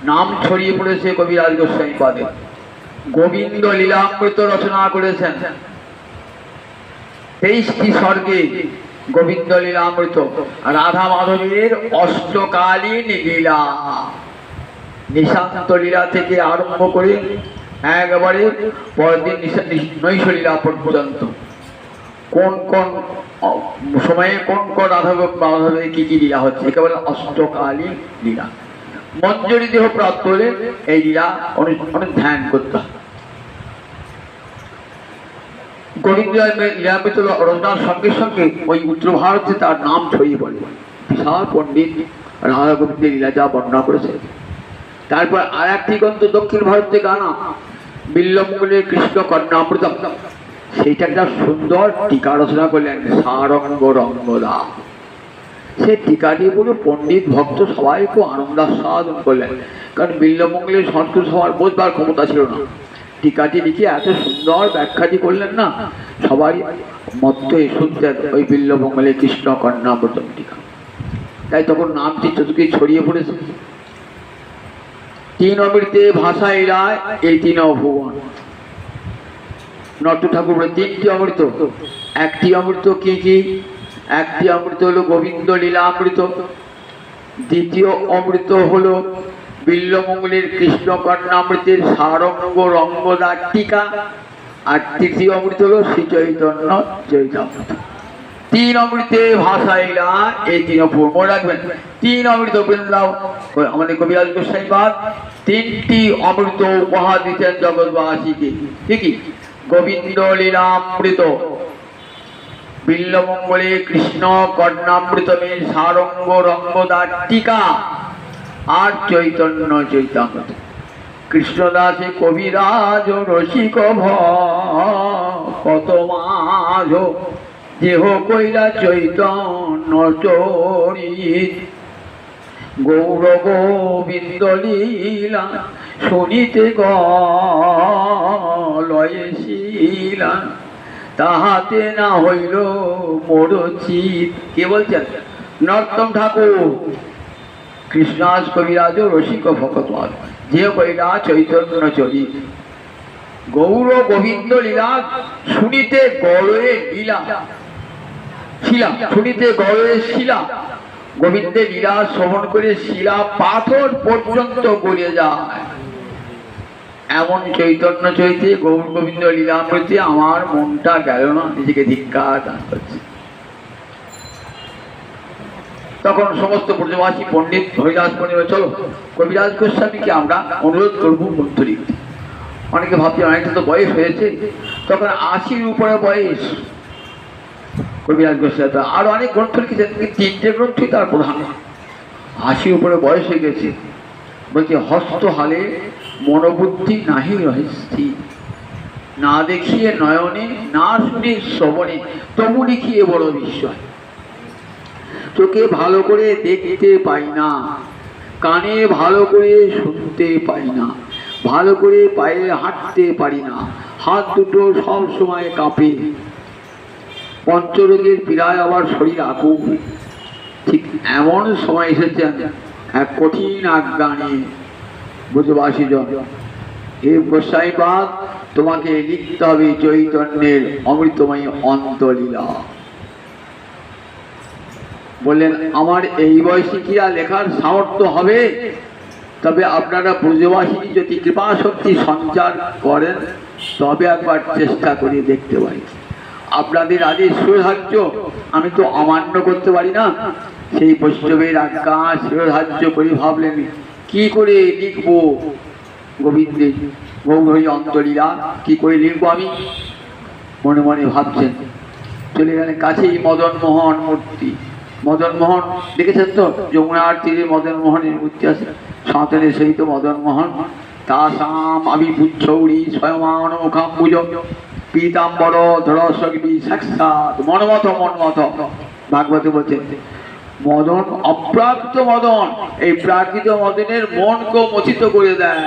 Speaker 1: নাম ছড়িয়ে পড়েছে কবিরাজ গোস্বামী পাদে। গোবিন্দ লীলামৃত রচনা করেছেন 23টি স্বর্গে। গোবিন্দ লীলামৃত রাধা মাধবের অষ্টকালীন লীলা, নিশান্ত লীলা থেকে আরম্ভ করে একেবারে পরদিন নৈশ লীলা পর্যন্ত, কোন কোন সময়ে কোন কোন রাধা মাধবের কি কি লীলা হচ্ছে, একেবারে অষ্টকালীন লীলা। মঞ্জরি দেহ প্রাপ্ত হলে এই লীলা অনেক ধ্যান করতে হয়। গোবিন্দ লীলামৃত রচনার সঙ্গে সঙ্গে ওই উত্তর ভারতে তার নাম ছড়িয়ে পড়ে। বিশাল পণ্ডিত রাধা গোবিন্দের লীলা যা বর্ণনা করেছে। তারপর আর একটি গ্রন্থ দক্ষিণ ভারত থেকে আনা বিল্লমঙ্গলের কৃষ্ণ কর্ণামৃত, সেইটা একটা সুন্দর টিকা রচনা করলেন সারঙ্গ রঙ্গদা। সে টিকাটি পুরো পণ্ডিত ভক্ত সবাই খুব আনন্দাস্বাদন করলেন, কারণ বিল্লমঙ্গলের সংস্কৃত সবার বোঝবার ক্ষমতা ছিল না। টিকাটি লিখে এত সুন্দর ব্যাখ্যাটি করলেন না, সবাই মত্ত শুনতেন ওই বিল্লমঙ্গলের কৃষ্ণ কর্ণামৃত টিকা। তাই তখন নামটি চতুর্দিকে ছড়িয়ে পড়েছে। 3 অমৃতে ভাষায় রায় এই 3 ভুবন। নট্ট ঠাকুর বলে 3টি অমৃত। একটি অমৃত কি কি? একটি অমৃত হলো গোবিন্দ লীলামৃত, দ্বিতীয় অমৃত হলো বিল্লমঙ্গলের কৃষ্ণ কর্ণামৃতের সারঙ্গ রঙ্গদা টিকা, আর তৃতীয় অমৃত হলো শ্রী চৈতন্য চৈতামৃত। 3 অমৃতে ভাষায় এই 3 পূর্ণ রাখবেন। 3 অমৃত বৃন্দাবন আমাদের কবিরাজ গোস্বামী পাদ 3টি অমৃত উপহার দিতেন জগৎবাসীকে। ঠিকই, গোবিন্দ লীলামৃত, বিল্লমঙ্গলে কৃষ্ণ কর্ণামৃতমের সারঙ্গ রঙ্গদা টিকা, আর চৈতন্য চৈতামৃত। কৃষ্ণদাসে কবিরাজ রসিক কত মাঝ দেহ কইরা চৈতন্য চরিত, গৌর গোবিন্দ লীলা শুনিতে গলয়ে শিলা, তাহাতে না হইল মোর চিত। কে বলছেন? নরোত্তম ঠাকুর। কৃষ্ণাস কবিরাজ রসিক ভকত যে কইরা চৈতন্য চরিত। গৌর গোবিন্দ লীলা শুনিতে গৌরে লীলা শিলা, শুনিতে গৌরে শিলা, গোবিন্দের লীলা শ্রবণ করে শিলা পাথর পর্যন্ত গলে যায়। এমন চৈতন্য চৈতে গৌর গোবিন্দ লীলা প্রতি আমার মনটা গেল না, নিজেকে ধিক্কার দান করছে। তখন সমস্ত ব্রজবাসী পণ্ডিত হরিদাস পণ্ডিত, চলো কবিরাজ গোস্বামীকে আমরা অনুরোধ করবো গ্রন্থ লিখতে। অনেকে ভাবছে অনেকটা তো বয়স হয়েছে, তখন 80-র উপরে বয়স কবিরাজ গোস্বামী, আরো অনেক গ্রন্থ লিখেছেন, 3টে গ্রন্থই তার প্রধান। 80 উপরে বয়স হয়ে গেছে, বলছে হস্তহালে মনোবুদ্ধি নাহি রহে স্থির, না দেখিয়ে নয়নে, না শুনে শ্রবণে, তবু লিখিয়ে বড় বিস্ময়। চোখে ভালো করে দেখতে পাই না, কানে ভালো করে শুনতে পাই না, ভালো করে পায়ে হাঁটতে পারি না, হাত দুটো সব সময় কাঁপে, পঞ্চরোগের পীড়ায় আবার শরীর আকুল। ঠিক এমন সময় এসেছে এক কঠিন আজ্ঞা নিয়ে ব্রজবাসী জন, হে গোসাইবাদ, তোমাকে লিখতে হবে চৈতন্যের অমৃতময় অন্তলীলা। বললেন আমার এই বয়সে কি আর লেখার সামর্থ্য হবে? তবে আপনারা ব্রজবাসী যদি কৃপা শক্তি সঞ্চার করেন তবে একবার চেষ্টা করে দেখতে পারি। আপনাদের আদেশ শিরোধার্য আমি তো অমান্য করতে পারি না। সেই বৈষ্ণবের আজ্ঞা শিরোধার্য করে ভাবলেন কি করে লিখবো গোবিন্দের গৌরহরি অন্তলীলা, কি করে লিখবো আমি? মনে মনে ভাবছেন। চলে গেলেন কাছেই মদন মোহন মূর্তি। মদন মোহন দেখেছেন তো, যমুনার তীরে মদন মোহনের মূর্তি আছে, সাঁতারের সহিত মদন মোহন। তাসাম আমি পুচ্ছৌড়ি স্বয়মান মুখাম্বুজ পীতাম্বর ধরসগি সাক্ষাৎ মনমত মনমত। ভাগবত বলছেন মদন অপ্রাকৃত মদন, এই প্রাকৃত মদনের মনকে মোচিত করে দেয়।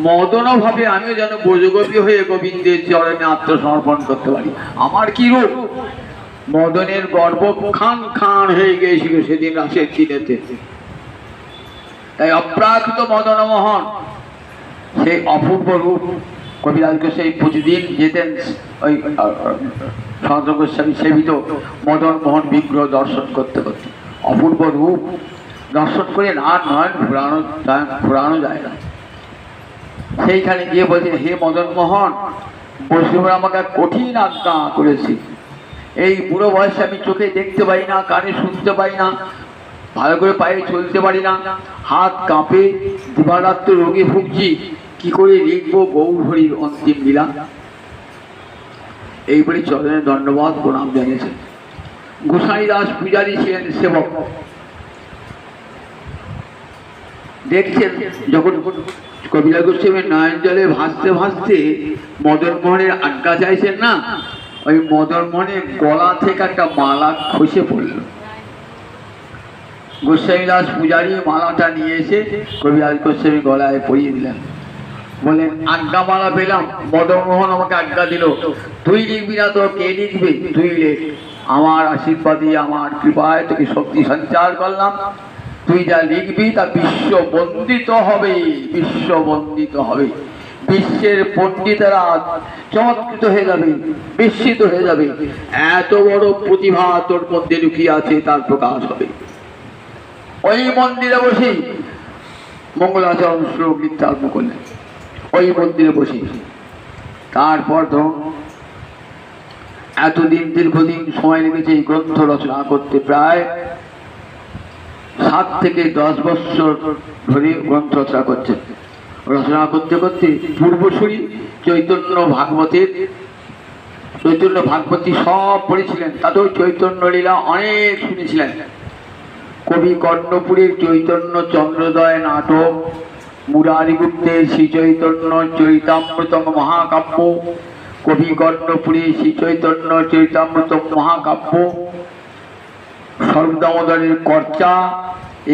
Speaker 1: মদন ভাবে আমিও যেন ব্রজগোপী হয়ে গোবিন্দের চরণে আত্মসমর্পণ করতে পারি। আমার কি রূপ! মদনের গর্ব খান খান হয়ে গিয়েছিল সেদিন রাশের দিনেতে। তাই অপ্রাকৃত মদন মোহন সেই অপূর্ব রূপ কবিরাজকে সেই প্রতিদিন যেতেন ওই সনাতন গোস্বামী সেবিত মদন মোহন বিগ্রহ দর্শন করতে করতে। অপূর্ব রূপ দর্শন করে না নয়ন ঘোরানো যায় না। সেইখানে গিয়ে বলছেন হে মদন মোহন, বৈষ্ণবরা আমাকে কঠিন আজ্ঞা করেছে। এই বুড়ো বয়সে আমি চোখে দেখতে পাই না, কানে শুনতে পাই না, ভালো করে পায়ে চলতে পারি না, হাত কাঁপে, দিবারাত্র রোগে ভুগছি, কি করে লিখবো গৌরহরির অন্তিম লীলা? এই বলে চরণে দণ্ডবাদ প্রণাম জানিয়েছেন। গোসাই দাস পূজারী ছিলেন সেবক। দেখছেন যখন কবিরাজ গোস্বামীর নয়ন জলে ভাসতে ভাসতে মদন মোহনের আজ্ঞা চাইছেন না, ওই মদন মোহনের গলা থেকে একটা মালা খসে পড়ল। গোস্বামী দাস পূজারী মালাটা নিয়ে এসে কবিরাজ গোস্বামী গলায় পরিয়ে দিলেন। বলেন আজ্ঞা মালা পেলাম, মদন মোহন আমাকে আজ্ঞা দিল, তুই লিখবি না তো কে লিখবে? তুই লেখ। আমার আশীর্বাদে আমার কৃপায় তোকে শক্তি সঞ্চার করলাম, তুই যা লিখবি তা বিশ্ব বন্দিত হবে, বিশ্ব বন্দিত হবে। বিশ্বের পণ্ডিতেরা চমৎকৃত হয়ে যাবে, বিস্মিত হয়ে যাবে। এত বড় প্রতিভা তোর মধ্যে লুকিয়ে আছে, তার প্রকাশ হবে। ওই মন্দিরে বসে মঙ্গলাচরণ শ্লোক লিখতে আরম্ভ করলেন, ওই মন্দিরে বসে। তারপর ধরুন এতদিন দীর্ঘদিন সময় লেগেছে এই গ্রন্থ রচনা করতে, প্রায় 7 থেকে 10 বছর ধরে গ্রন্থ রচনা করছে। রচনা করতে করতে পূর্বসূরি চৈতন্য ভাগবতী সব পড়েছিলেন, তাতেও চৈতন্য লীলা অনেক শুনেছিলেন। কবি কর্ণপুরের চৈতন্য চন্দ্রোদয় নাটক, মুরারিগুপ্তের শ্রী চৈতন্য চরিতামৃতম মহাকাব্য, কবি কর্ণপুরে শ্রী চৈতন্য চরিতামৃতম মহাকাব্য, সর্বদামোদরের কর্চা,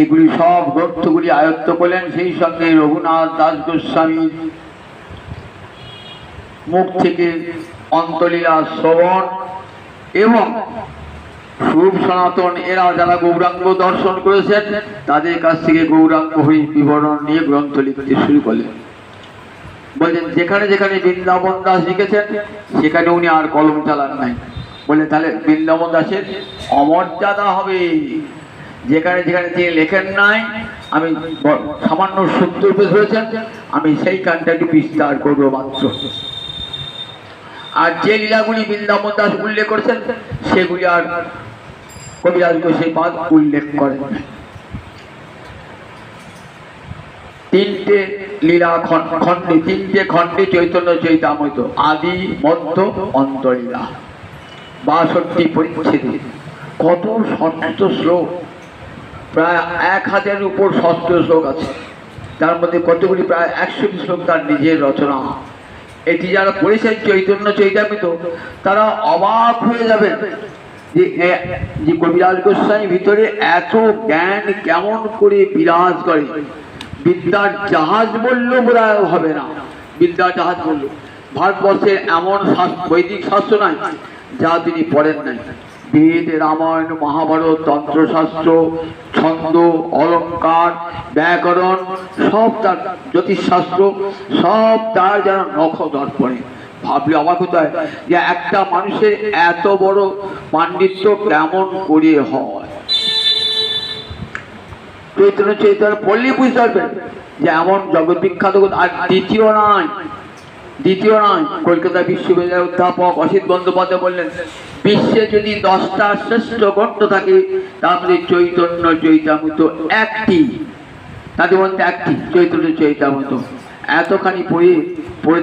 Speaker 1: এগুলি সব গ্রন্থগুলি আয়ত্ত করলেন। সেই সঙ্গে রঘুনাথ দাস গোস্বামীর মুখ থেকে অন্তলীলা শ্রবণ এবং রূপ সনাতন এরা যারা গৌরাঙ্গ দর্শন করেছেন তাদের কাছ থেকে গৌরাঙ্গ হরি বিবরণ নিয়ে গ্রন্থ লিখতে শুরু করলেন। বলছেন যেখানে যেখানে বৃন্দাবন দাস লিখেছেন সেখানে উনি আর কলম চালান নাই। বলে তাহলে বৃন্দাবন দাসের অমর্যাদা হবে। যেখানে যেখানে তিনি লেখেন নাই, আমি সামান্য সূত্র ধরেছেন, আমি সেইখানটা একটু বিস্তার করবো মাত্র। আর যে লীলাগুলি বৃন্দাবন দাস উল্লেখ করেছেন সেগুলি আর কবিরাজ গোসাইপাদ উল্লেখ করেন। তিনটে লীলা খণ্ডে, তিনটে খণ্ডে চৈতন্য চৈতামৃত, আদি মধ্য অন্তলীলা, ৬২ পরিচ্ছেদে, কত ষষ্ঠ শ্লোক, প্রায় ১,০০০ উপর ষষ্ঠ শ্লোক আছে। তার মধ্যে কতগুলি প্রায় ১০০টি শ্লোক তার নিজের রচনা। এটি যারা পড়েছেন চৈতন্য চৈতামৃত তারা অবাক হয়ে যাবেন যে কবিরাজ গোস্বামীর ভিতরে এত জ্ঞান কেমন করে বিরাজ করে। বিদ্যার জাহাজ বললেও বোধহয় হবে না, বিদ্যার জাহাজ বললো। ভারতবর্ষের এমন বৈদিক শাস্ত্র নাই যা তিনি পড়েন নাই। বেদ, রামায়ণ, মহাভারত, তন্ত্রশাস্ত্র, ছন্দ, অলঙ্কার, ব্যাকরণ, সব তার জ্যোতিষশাস্ত্র, সব তার যেন নখ দর্পণে। ভাবলে অবাক হতে হয় যে একটা মানুষের এত বড় পাণ্ডিত্য কেমন করে হয়। চৈতন্য চৈতন্য পড়লেই বুঝতে পারবেন যে এমন জগৎ বিখ্যাত। আর দ্বিতীয় নয়, কলকাতা বিশ্ববিদ্যালয়ের অধ্যাপক অসিত বন্দ্যোপাধ্যায় বললেন, বিশ্বে যদি 10টা শ্রেষ্ঠ গ্রন্থ থাকে তাহলে চৈতন্য চৈতামৃত একটি, তাদের মধ্যে একটি চৈতন্য চৈতামৃত। এতখানি পড়ে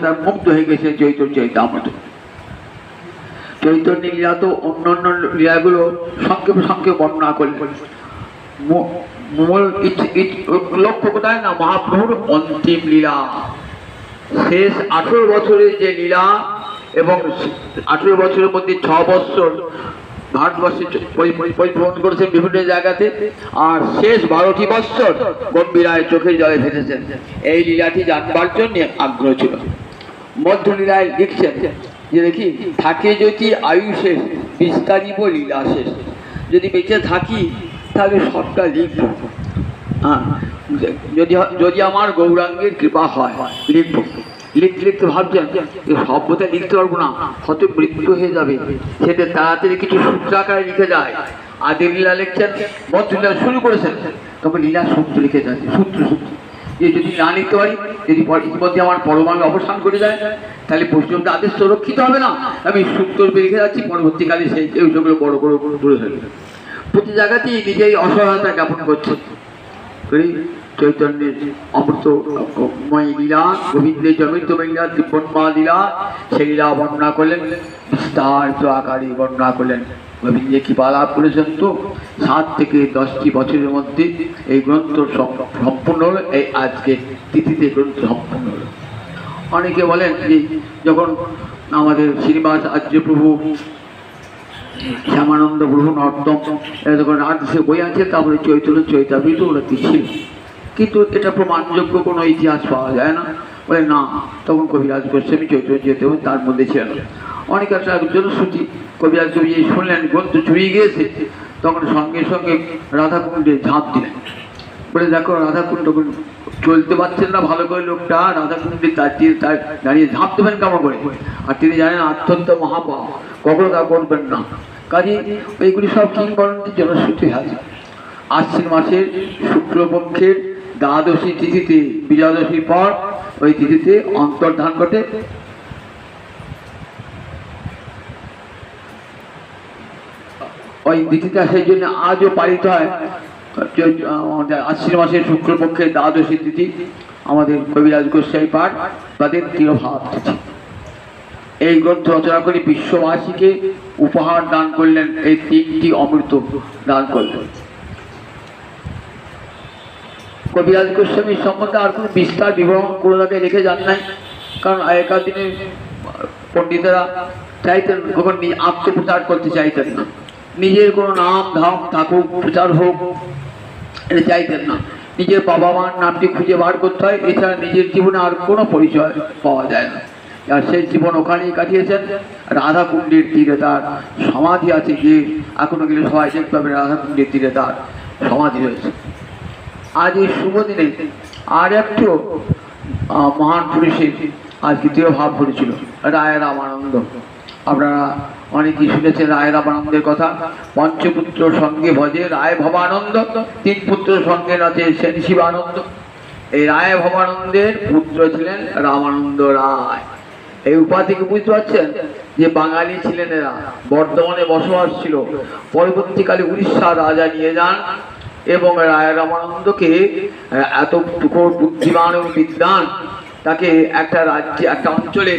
Speaker 1: তার মুগ্ধ হয়ে গেছে চৈতন্য চৈতামৃত। চৈতন্য লীলা তো অন্যান্য লীলাগুলো সংক্ষেপে বর্ণনা করলেন। মূল লক্ষ্য কোথায় না, মহাপ্রভুর অন্তিম লীলা, শেষ 18 বছরের যে লীলা, এবং 18 বছরের মধ্যে 6 বছর ভারতবর্ষে পরিভ্রমণ করেছেন বিভিন্ন জায়গাতে, আর শেষ 12টি বছর গম্ভীরায় চোখের জলে ভেসেছেন। এই লীলাটি জানবার জন্য আগ্রহ ছিল। মধ্যলীলায় লিখছেন যে দেখি থাকে যদি আয়ু শেষ, বিস্তারিব লীলা শেষ। যদি বেঁচে থাকি তাহলে সবটা লিখব, হ্যাঁ, যদি আমার গৌরাঙ্গের কৃপা হয় লিখব। লিখতে ভাবছেন সব বোধহয় লিখতে পারবো না, হয়তো মৃত্যু হয়ে যাবে, সেটা তাড়াতাড়ি কিছু সূত্রাকারে লিখে যায়। আদি লীলা লিখছেন, মধ্যলীলা শুরু করেছেন, তখন লীলা সূত্র লিখে যাচ্ছে, সূত্র যে যদি না লিখতে পারি, যদি ইতিমধ্যে আমার পরমাণু অবসান করে যায়, তাহলে বৈষ্ণবটা আদেশ তো রক্ষিত হবে না। আমি সূত্র লিখে যাচ্ছি, পরবর্তীকালে সেই ওইগুলো বড় করে ফেলবে। প্রতি জায়গাতেই নিজেই অসহায়তা জ্ঞাপন করছে। চৈতন্যের অমৃতময় লীলা, গোবিন্দের অমৃতময় লীলা, তিব্বতমা লীলা, সেই লীলা বর্ণনা করলেন, বিস্তারিত আকারে বর্ণনা করলেন। গোবিন্দে কৃপা লাভ করেছেন তো 7 থেকে 10টি বছরের মধ্যে এই গ্রন্থ সম্পূর্ণ হলো। এই আজকে তিথিতে গ্রন্থ সম্পূর্ণ হলো। অনেকে বলেন যে যখন আমাদের শ্রীনিবাস আচার্য প্রভু, শ্যামানন্দ প্রভু, নর্তম, যখন আর্টসে বই আছে, তারপরে চৈতন্য চৈতামৃত ওরা কি ছিল, কিন্তু এটা প্রমাণযোগ্য কোনো ইতিহাস পাওয়া যায় না। বলে না, তখন কবিরাজ গোস্বামী চৈতন্য চৈতামৃত তার মধ্যে ছিল না। অনেক একটা জনশ্রুতি, কবিরাজ কবি শুনলেন গ্রন্থ চুরিয়ে গিয়েছে, তখন সঙ্গে সঙ্গে রাধাকুণ্ডে ঝাঁপ দিলেন। বলে দেখো রাধাকুণ্ড চলতে পারছেন না ভালো করে লোকটা, রাধাকুণ্ডে তার দাঁড়িয়ে ঝাঁপ দেবেন কেমন করে? আর তিনি জানেন অত্যন্ত মহাপাপ, কখনো তা করবেন না। কাজে এইগুলি সব কিংবদন্তির জনশ্রুতি আছে। আশ্বিন মাসের শুক্লপক্ষের দ্বাদশী তিথিতে, বিজয়াদশীর পর ওই তিথিতে অন্তর্ধান ঘটে। ওই তিথিটা সেই জন্য আজও পালিত হয়। আশ্বিন মাসের শুক্লপক্ষের দ্বাদশী তিথি আমাদের কবিরাজ গোস্বামী পাঠ তাদের তিরোভাব তিথি। এই গ্রন্থ রচনা করে বিশ্ববাসীকে উপহার দান করলেন, এই 3টি অমৃত দান করলেন। কবিরাজ গোস্বামীর সম্বন্ধে আর কোনো বিস্তার বিবরণ কোনো জায়গায় রেখে যান নাই, কারণ আগেকার দিনে পণ্ডিতেরা চাইতেন কখন আত্মপ্রচার করতে চাইতেন না, নিজের কোনো নাম ধাম থাকুক, প্রচার হোক, এটা চাইতেন না। নিজের বাবা মার নামটি খুঁজে বার করতে হয়, এছাড়া নিজের জীবনে আর কোনো পরিচয় পাওয়া যায় না। আর সেই জীবন ওখানেই কাটিয়েছেন। রাধাকুণ্ডের তীরে তার সমাধি আছে, যে এখনো গেলে সবাই দেখতে পাবে রাধাকুণ্ডের তীরে তার সমাধি রয়েছে। আজ এই শুভ দিনে আর একটু মহান পুরুষের আজকে তিরোভাব পড়েছিল রায় রামানন্দ। আপনারা অনেকেই শুনেছেন রায় রামানন্দের কথা। পঞ্চপুত্র সঙ্গে ভজে রায় ভবানন্দ, তিন পুত্র সঙ্গে নাচে সেন শিবানন্দ। এই রায় ভবানন্দের পুত্র ছিলেন রামানন্দ রায়। এই উপাধিকে বুঝতে পারছেন যে বাঙালি ছিলেন এরা, বর্ধমানে বসবাস ছিল। পরবর্তীকালে উড়িষ্যার রাজা নিয়ে যান এবং রায় রামানন্দকে এত বুদ্ধিমান এবং বিদ্বান, তাকে একটা রাজ্যে একটা অঞ্চলে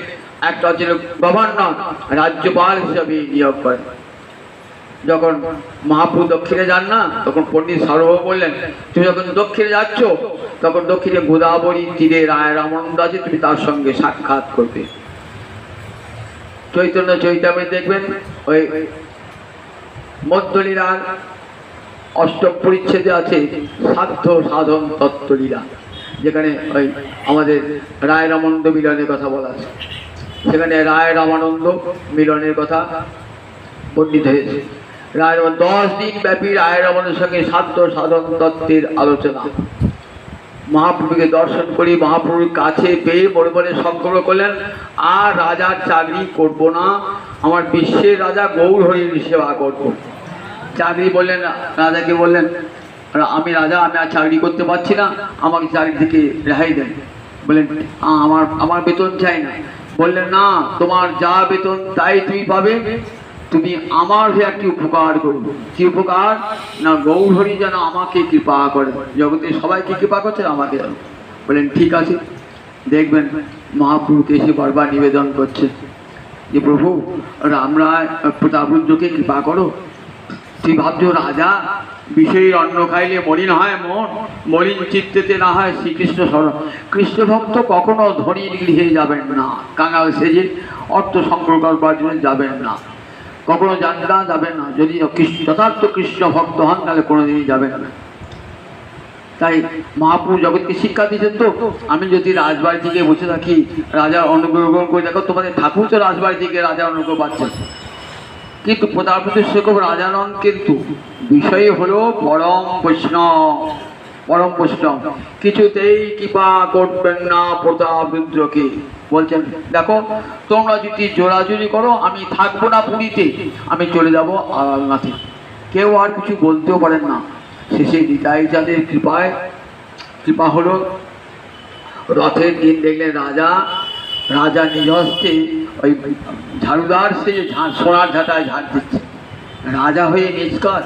Speaker 1: গভর্নর রাজ্যপাল হিসাবে নিয়োগ করেন। যখন মহাপ্রভু দক্ষিণে যান না, তখন পণ্ডিত সার্বভৌম বললেন তুমি যখন দক্ষিণে যাচ্ছ তখন দক্ষিণে গোদাবরী তীরে রায় রামানন্দ আছে, তুমি তার সঙ্গে সাক্ষাৎ করবে। চৈতন্য চৈতামৃতে দেখবেন ওই মধ্যলীলার অষ্টম পরিচ্ছেদে আছে সাধ্য সাধন তত্ত্বলীলা, যেখানে ওই আমাদের রায় রামানন্দ মিলনের কথা বলা আছে। সেখানে রায় রামানন্দ মিলনের কথা বর্ণিত হয়েছে। রায় 10 দিন ব্যাপী রায় রামানন্দের সঙ্গে সাধ্য সাধন তত্ত্বের আলোচনা। মহাপ্রভুকে দর্শন করি, মহাপ্রভুর কাছে পেয়ে বড় বড় সংকল্প করলেন আর রাজার চাকরি করব না, আমার বিশ্বের রাজা গৌর হরির সেবা করব। চাকরি বললেন, রাজাকে বললেন আমি রাজা, আমি আর চাকরি করতে পারছি না, আমাকে চাকরি থেকে রেহাই দেন। বললেন আমার বেতন চাই না। বললেন না, তোমার যা বেতন তাই তুমি পাবে, তুমি আমার হয়ে একটি উপকার করবে। কি উপকার? না গৌর হরি যেন আমাকে কৃপা করে, জগতে সবাইকে কৃপা করছে আমাকে। বলেন ঠিক আছে। দেখবেন মহাপ্রভুকে এসে বারবার নিবেদন করছে যে প্রভু আমরা প্রতাপরুদ্রকে কৃপা করো। তুই ভাবছো রাজা বিষয়ের অন্ন খাইলে মলিন হয় মন, মলিন চিত্তেতে না হয় শ্রীকৃষ্ণ স্মরণ। কৃষ্ণ ভক্ত কখনো ধনীর গৃহে যাবেন না, কাঙাল সেজে অর্থ সংগ্রহ করবার জন্য যাবেন না, কখনো যাবেন না। যদি যথার্থ কৃষ্ণ ভক্ত হন তাহলে কোনোদিনই যাবেন না। তাই মহাপ্রভু জগৎকে শিক্ষা দিয়েছেন। তো আমি যদি রাজবাড়ি থেকে বসে থাকি রাজার অনুগ্রহ করে, দেখো তোমাদের ঠাকুর তো রাজবাড়ি থেকে রাজার অনুগ্রহ পাচ্ছেন, কিন্তু প্রতাপরুদ্র সেরকম রাজা নন, কিন্তু বিষয় হলো পরম বৈষ্ণব। পরম বৈষ্ণব কিছুতেই কৃপা করবেন না প্রতাপরুদ্রকে। বলছেন দেখো তোমরা যদি জোরাজুরি করো আমি থাকবো না পুরীতে, আমি চলে যাব আলালনাথে। কেউ আর কিছু বলতেও পারেন না। শেষে নিতাই চাঁদের কৃপা হলো। রথের দিন দেখলেন রাজা নিজ হস্তে ওই ঝাড়ুদার সে সোনার ঝাঁটায় ঝাড় দিচ্ছে, রাজা হয়ে নিষ্কার,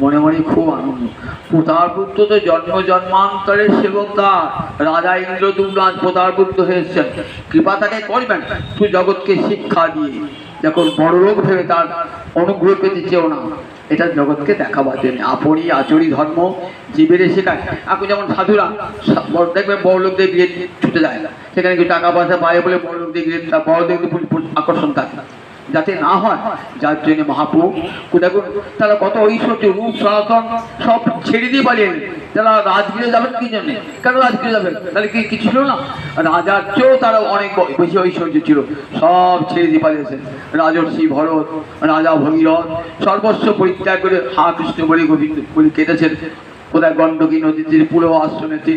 Speaker 1: মনে মনে খুব আনন্দ। প্রতাপরুদ্র তো জন্ম জন্মান্তরের সেবক, তার রাজা ইন্দ্রদুম্নাথ প্রতাপরুদ্র হয়েছেন, কৃপা তাকে করবেন তুই জগৎকে শিক্ষা দিয়ে। যখন বড় লোক ভেবে তার অনুগ্রহ পেতে চেও না, এটা জগৎকে দেখাবার জন্য। আপনি আচরি ধর্ম জীবের শেখায়। এখন যেমন সাধুরা দেখবেন বড় লোকদের গিয়ে ছুটে যায়, সেখানে কি টাকা পয়সা পায় বলে বড় লোকদের গিয়ে বড় লোকদের আকর্ষণ থাকে, যাতে না হয়। যার জন্য মহাপ্রভু দেখুন তারা কত ঐশ্বর্য রূপ সনাতন সব ছেড়ে দিয়ে পালিয়ে তারা রাজগিরে যাবেন কি জন্যে? কেন রাজগিরে যাবেন? তাহলে কি ছিল না? রাজার চেয়েও তারা অনেক বেশি ঐশ্বর্য ছিল, সব ছেড়ে দিয়ে পালিয়েছেন। রাজর্ষি ভরত, রাজা ভগীরথ সর্বস্ব পরিত্যাগ করে হা কৃষ্ণ বলে গোবিন্দ বলে কেটেছেন কোথায় গণ্ডকী নদীতে পুরো আশ্রমেতে।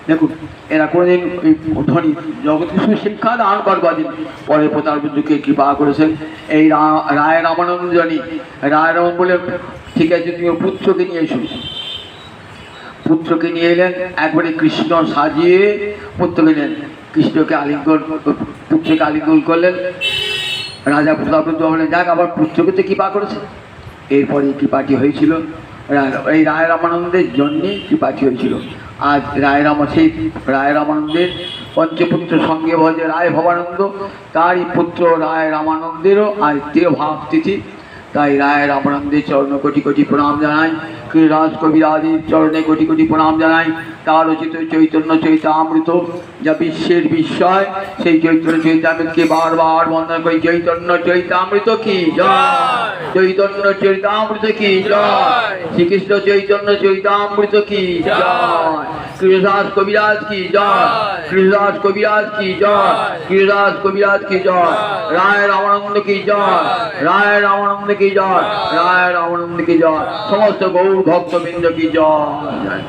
Speaker 1: দেখুন এরা কোনোদিন ওই ধনী জগৎকে শিক্ষা দান করবার দিন পরে প্রতাপরুদ্রকে কৃপা করেছেন। এই রায় রামানন্দ জানি রায় রামন বলে ঠিক আছে তুমি পুত্রকে নিয়ে এসো। পুত্রকে নিয়ে এলেন, একবারে কৃষ্ণ সাজিয়ে পুত্রকে নেন, কৃষ্ণকে পুত্রকে আলিঙ্গন করলেন। রাজা প্রতাপরুদ্র বলেন যাক আবার পুত্রকে তো কৃপা করেছে। এরপরে কৃপাটি হয়েছিল এই রায় রামানন্দের জন্যে কৃপাটি হয়েছিল। আজ সেই রায় রামানন্দের পঞ্চপুত্র সঙ্গে ভজে রায় ভবানন্দ, তারই পুত্র রায় রামানন্দেরও আজ তিরোভাব তিথি। তাই রায় রামানন্দের চরণ কোটি কোটি প্রণাম জানাই, কৃরাজ কবিরাজের চরণে কোটি কোটি প্রণাম জানাই। তার রচিত চৈতন্য চৈতামৃত যা বিশ্বের বিস্ময়, সেই চৈতন্য চৈতামৃতকে বারবার বন্দনা করি। চৈতন্য চৈতামৃত কি জয়, চৈতন্য চৈতামৃত কি জয়, শ্রীকৃষ্ণ চৈতন্য চৈতামৃত কি জয়, কৃষ্ণদাস কবিরাজ কি জয়, কৃষ্ণদাস কবিরাজ কি জয়, কৃষ্ণদাস কবিরাজ কি জয়, রায় রামানন্দ কি জয়, রায় রামানন্দ কি জয়, রায় রামানন্দ কি জয়, সমস্ত গৌর ভক্তবৃন্দ কি জয়।